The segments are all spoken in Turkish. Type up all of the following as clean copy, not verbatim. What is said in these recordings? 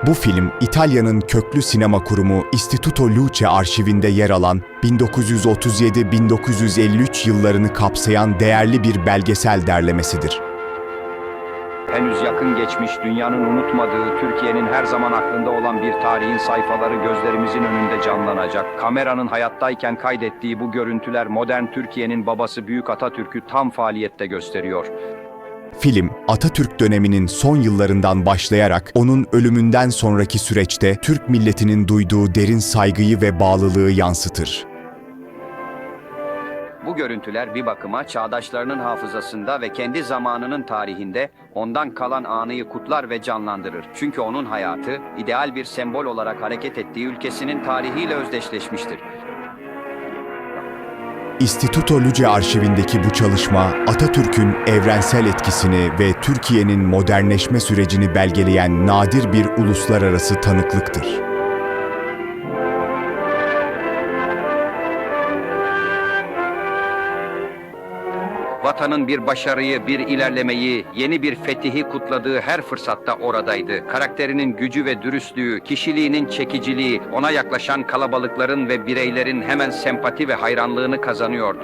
Bu film, İtalya'nın köklü sinema kurumu Istituto Luce arşivinde yer alan 1937-1953 yıllarını kapsayan değerli bir belgesel derlemesidir. Henüz yakın geçmiş, dünyanın unutmadığı, Türkiye'nin her zaman aklında olan bir tarihin sayfaları gözlerimizin önünde canlanacak. Kameranın hayattayken kaydettiği bu görüntüler modern Türkiye'nin babası Büyük Atatürk'ü tam faaliyette gösteriyor. Film, Atatürk döneminin son yıllarından başlayarak onun ölümünden sonraki süreçte Türk milletinin duyduğu derin saygıyı ve bağlılığı yansıtır. Bu görüntüler bir bakıma çağdaşlarının hafızasında ve kendi zamanının tarihinde ondan kalan anıyı kutlar ve canlandırır. Çünkü onun hayatı, ideal bir sembol olarak hareket ettiği ülkesinin tarihiyle özdeşleşmiştir. Istituto Luce arşivindeki bu çalışma, Atatürk'ün evrensel etkisini ve Türkiye'nin modernleşme sürecini belgeleyen nadir bir uluslararası tanıklıktır. Vatanın bir başarıyı, bir ilerlemeyi, yeni bir fetihi kutladığı her fırsatta oradaydı. Karakterinin gücü ve dürüstlüğü, kişiliğinin çekiciliği, ona yaklaşan kalabalıkların ve bireylerin hemen sempati ve hayranlığını kazanıyordu.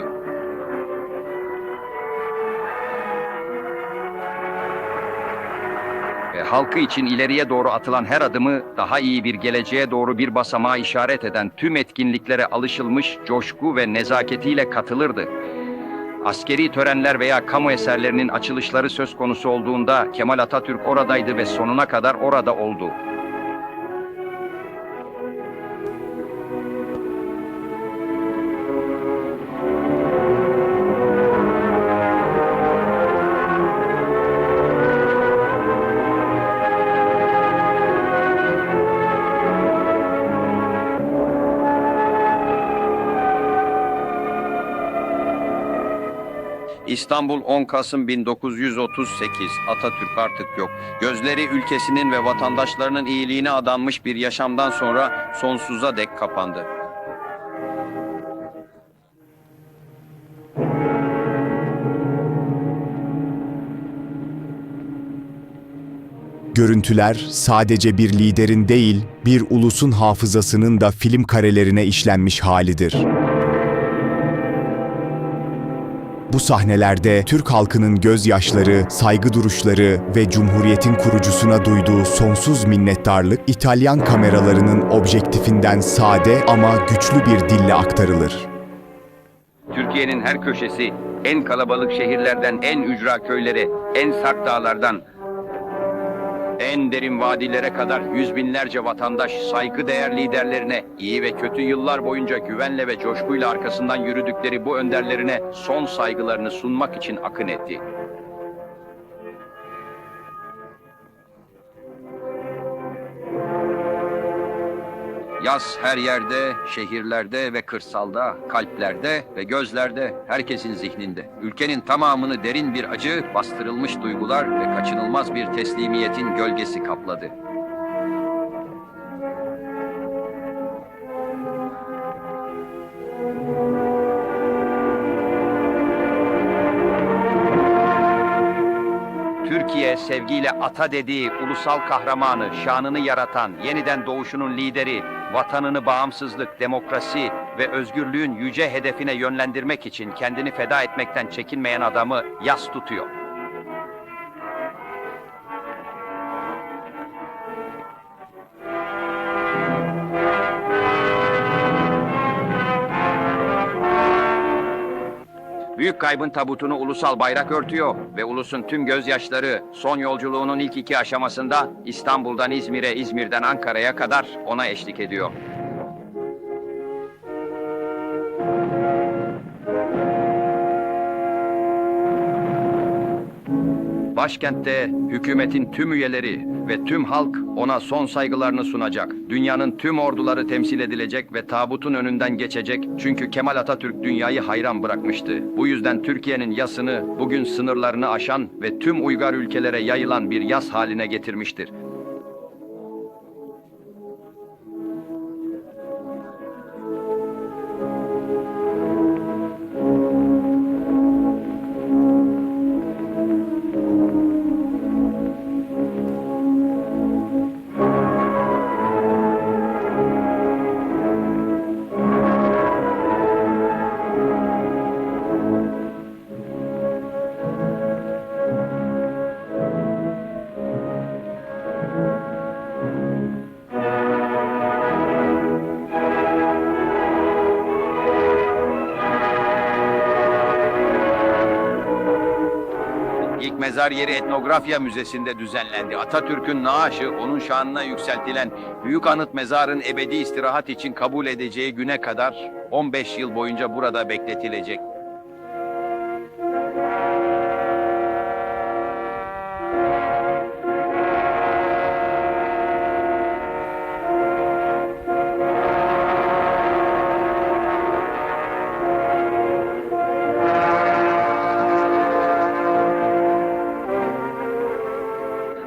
Ve halkı için ileriye doğru atılan her adımı, daha iyi bir geleceğe doğru bir basamağa işaret eden tüm etkinliklere alışılmış coşku ve nezaketiyle katılırdı. Askeri törenler veya kamu eserlerinin açılışları söz konusu olduğunda Kemal Atatürk oradaydı ve sonuna kadar orada oldu. İstanbul 10 Kasım 1938. Atatürk artık yok. Gözleri ülkesinin ve vatandaşlarının iyiliğine adanmış bir yaşamdan sonra sonsuza dek kapandı. Görüntüler sadece bir liderin değil, bir ulusun hafızasının da film karelerine işlenmiş halidir. Bu sahnelerde Türk halkının gözyaşları, saygı duruşları ve Cumhuriyet'in kurucusuna duyduğu sonsuz minnettarlık, İtalyan kameralarının objektifinden sade ama güçlü bir dille aktarılır. Türkiye'nin her köşesi, en kalabalık şehirlerden en ücra köylere, en sarp dağlardan en derin vadilere kadar yüz binlerce vatandaş saygıdeğer liderlerine, iyi ve kötü yıllar boyunca güvenle ve coşkuyla arkasından yürüdükleri bu önderlerine son saygılarını sunmak için akın etti. Yaz her yerde, şehirlerde ve kırsalda, kalplerde ve gözlerde, herkesin zihninde. Ülkenin tamamını derin bir acı, bastırılmış duygular ve kaçınılmaz bir teslimiyetin gölgesi kapladı. Türkiye, sevgiyle ata dediği ulusal kahramanı, şanını yaratan, yeniden doğuşunun lideri, vatanını bağımsızlık, demokrasi ve özgürlüğün yüce hedefine yönlendirmek için kendini feda etmekten çekinmeyen adamı yas tutuyor. Büyük kaybın tabutunu ulusal bayrak örtüyor ve ulusun tüm gözyaşları son yolculuğunun ilk 2 aşamasında İstanbul'dan İzmir'e, İzmir'den Ankara'ya kadar ona eşlik ediyor. Başkentte hükümetin tüm üyeleri ve tüm halk ona son saygılarını sunacak. Dünyanın tüm orduları temsil edilecek ve tabutun önünden geçecek. Çünkü Kemal Atatürk dünyayı hayran bırakmıştı. Bu yüzden Türkiye'nin yasını bugün sınırlarını aşan ve tüm uygar ülkelere yayılan bir yas haline getirmiştir. mezar yeri etnografya müzesinde düzenlendi. Atatürk'ün naaşı onun şanına yükseltilen büyük anıt mezarın ebedi istirahat için kabul edeceği güne kadar 15 yıl boyunca burada bekletilecek.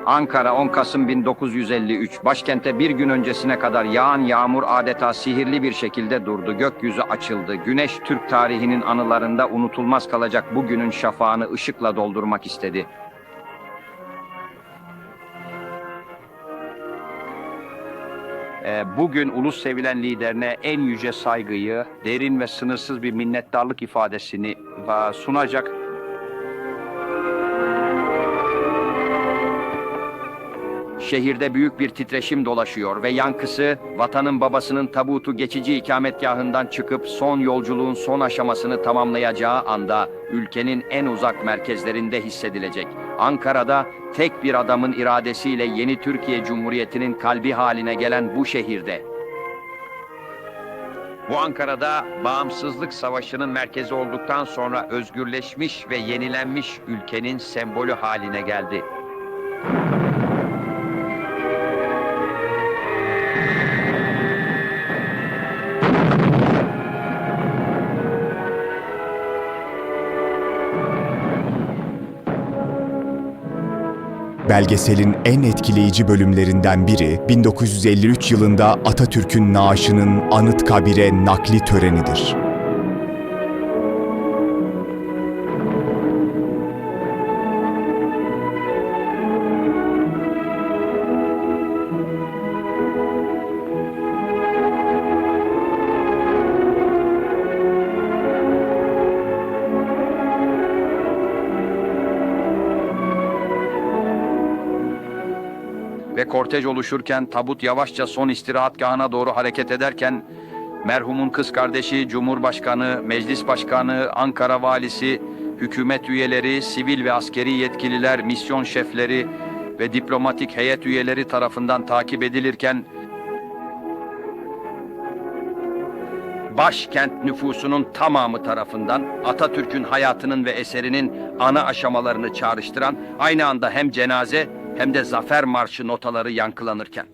Ankara 10 Kasım 1953. Başkente bir gün öncesine kadar yağan yağmur adeta sihirli bir şekilde durdu. Gökyüzü açıldı. Güneş Türk tarihinin anılarında unutulmaz kalacak bu günün şafağını ışıkla doldurmak istedi. Bugün ulus sevilen liderine en yüce saygıyı, derin ve sınırsız bir minnettarlık ifadesini sunacak. Şehirde büyük bir titreşim dolaşıyor ve yankısı vatanın babasının tabutu geçici ikametgahından çıkıp son yolculuğun son aşamasını tamamlayacağı anda ülkenin en uzak merkezlerinde hissedilecek. Ankara'da tek bir adamın iradesiyle yeni Türkiye Cumhuriyeti'nin kalbi haline gelen bu şehirde. Bu Ankara'da bağımsızlık savaşının merkezi olduktan sonra özgürleşmiş ve yenilenmiş ülkenin sembolü haline geldi. Belgeselin en etkileyici bölümlerinden biri 1953 yılında Atatürk'ün naaşının Anıtkabir'e nakli törenidir. Ve kortej oluşurken tabut yavaşça son istirahatgahına doğru hareket ederken merhumun kız kardeşi, Cumhurbaşkanı, Meclis Başkanı, Ankara Valisi, hükümet üyeleri, sivil ve askeri yetkililer, misyon şefleri ve diplomatik heyet üyeleri tarafından takip edilirken başkent nüfusunun tamamı tarafından Atatürk'ün hayatının ve eserinin ana aşamalarını çağrıştıran aynı anda hem cenaze hem de Zafer Marşı notaları yankılanırken.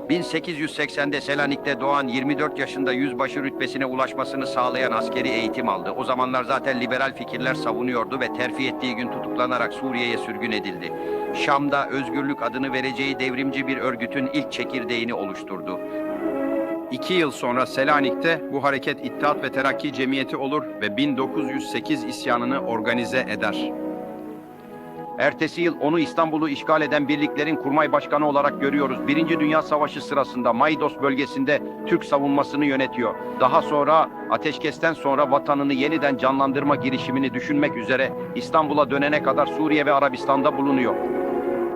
1880'de Selanik'te doğan 24 yaşında yüzbaşı rütbesine ulaşmasını sağlayan askeri eğitim aldı. O zamanlar zaten liberal fikirler savunuyordu ve terfi ettiği gün tutuklanarak Suriye'ye sürgün edildi. Şam'da Özgürlük adını vereceği devrimci bir örgütün ilk çekirdeğini oluşturdu. 2 yıl sonra Selanik'te bu hareket İttihat ve Terakki Cemiyeti olur ve 1908 isyanını organize eder. Ertesi yıl onu İstanbul'u işgal eden birliklerin kurmay başkanı olarak görüyoruz. Birinci Dünya Savaşı sırasında Maydos bölgesinde Türk savunmasını yönetiyor. Daha sonra ateşkesten sonra vatanını yeniden canlandırma girişimini düşünmek üzere İstanbul'a dönene kadar Suriye ve Arabistan'da bulunuyor.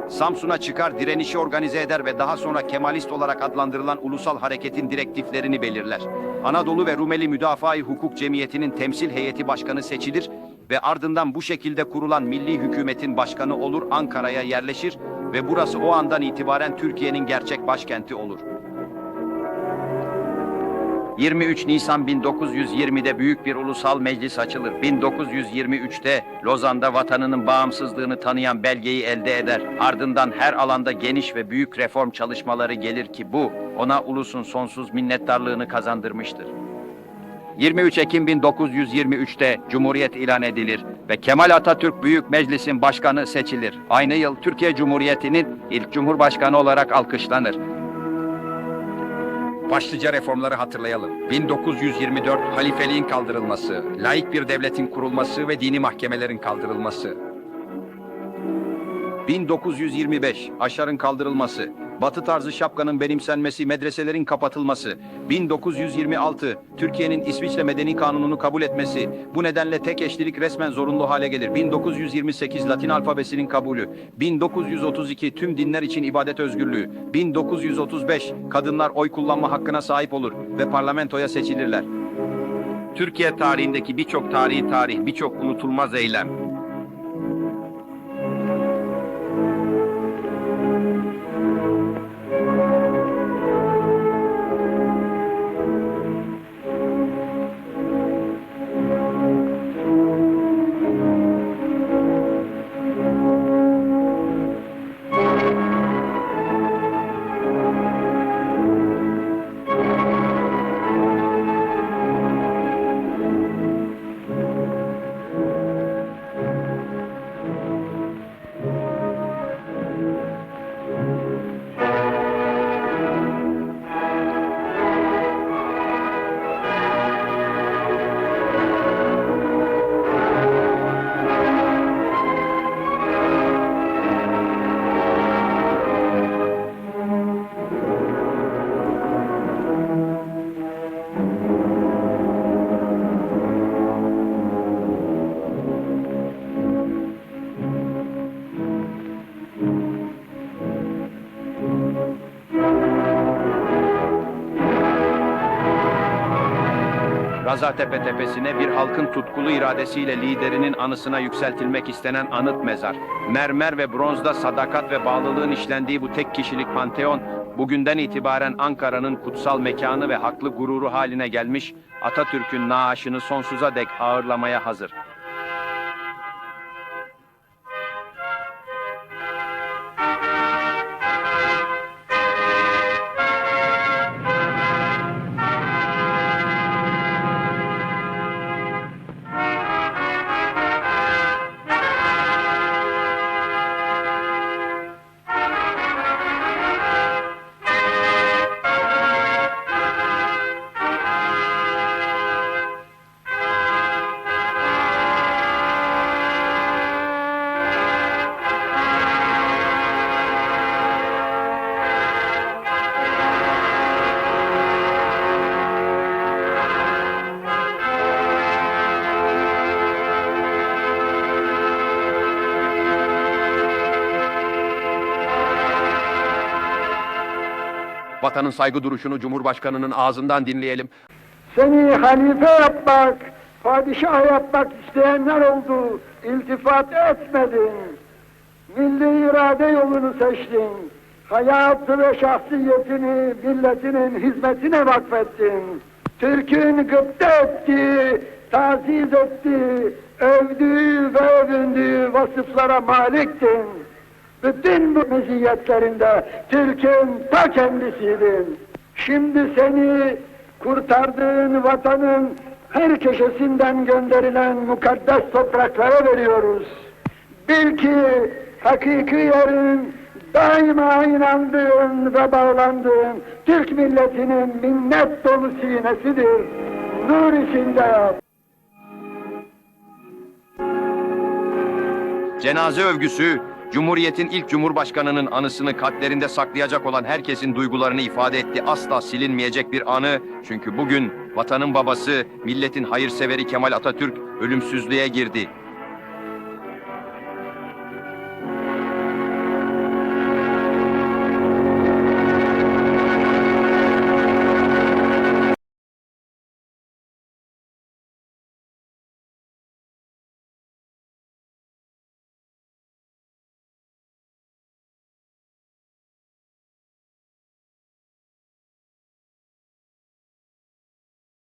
Samsun'a çıkar, direnişi organize eder ve daha sonra Kemalist olarak adlandırılan ulusal hareketin direktiflerini belirler. Anadolu ve Rumeli Müdafaa-i Hukuk Cemiyeti'nin temsil heyeti başkanı seçilir ve ardından bu şekilde kurulan milli hükümetin başkanı olur, Ankara'ya yerleşir ve burası o andan itibaren Türkiye'nin gerçek başkenti olur. 23 Nisan 1920'de büyük bir ulusal meclis açılır. 1923'te Lozan'da vatanının bağımsızlığını tanıyan belgeyi elde eder. Ardından her alanda geniş ve büyük reform çalışmaları gelir ki bu ona ulusun sonsuz minnettarlığını kazandırmıştır. 23 Ekim 1923'te Cumhuriyet ilan edilir ve Kemal Atatürk Büyük Meclis'in başkanı seçilir. Aynı yıl Türkiye Cumhuriyeti'nin ilk Cumhurbaşkanı olarak alkışlanır. Başlıca reformları hatırlayalım. 1924 halifeliğin kaldırılması, laik bir devletin kurulması ve dini mahkemelerin kaldırılması. 1925 aşarın kaldırılması, Batı tarzı şapkanın benimsenmesi, medreselerin kapatılması. 1926 Türkiye'nin İsviçre Medeni Kanunu'nu kabul etmesi. Bu nedenle tek eşlilik resmen zorunlu hale gelir. 1928 Latin alfabesinin kabulü. 1932 tüm dinler için ibadet özgürlüğü. 1935 kadınlar oy kullanma hakkına sahip olur ve parlamentoya seçilirler. Türkiye tarihindeki birçok tarihi tarih, birçok unutulmaz eylem. Gazatepe tepesine bir halkın tutkulu iradesiyle liderinin anısına yükseltilmek istenen anıt mezar. Mermer ve bronzda sadakat ve bağlılığın işlendiği bu tek kişilik panteon, bugünden itibaren Ankara'nın kutsal mekanı ve haklı gururu haline gelmiş, Atatürk'ün naaşını sonsuza dek ağırlamaya hazır. Vatanın saygı duruşunu Cumhurbaşkanı'nın ağzından dinleyelim. Seni halife yapmak, padişah yapmak isteyenler oldu, iltifat etmedin. Milli irade yolunu seçtin. Hayatı ve şahsiyetini milletinin hizmetine vakfettin. Türk'ün gıpta ettiği, taziz ettiği, övdüğü ve övündüğü vasıflara maliktin. Bütün bu meziyetlerinde Türk'ün ta kendisiydin. Şimdi seni kurtardığın vatanın her köşesinden gönderilen mukaddes topraklara veriyoruz. Bil ki hakiki yerin daima inandığın ve bağlandığın Türk milletinin minnet dolu sinesidir. Nur içinde yap. Cenaze övgüsü, Cumhuriyet'in ilk Cumhurbaşkanı'nın anısını kalplerinde saklayacak olan herkesin duygularını ifade etti. Asla silinmeyecek bir anı. Çünkü bugün vatanın babası, milletin hayırseveri Kemal Atatürk ölümsüzlüğe girdi.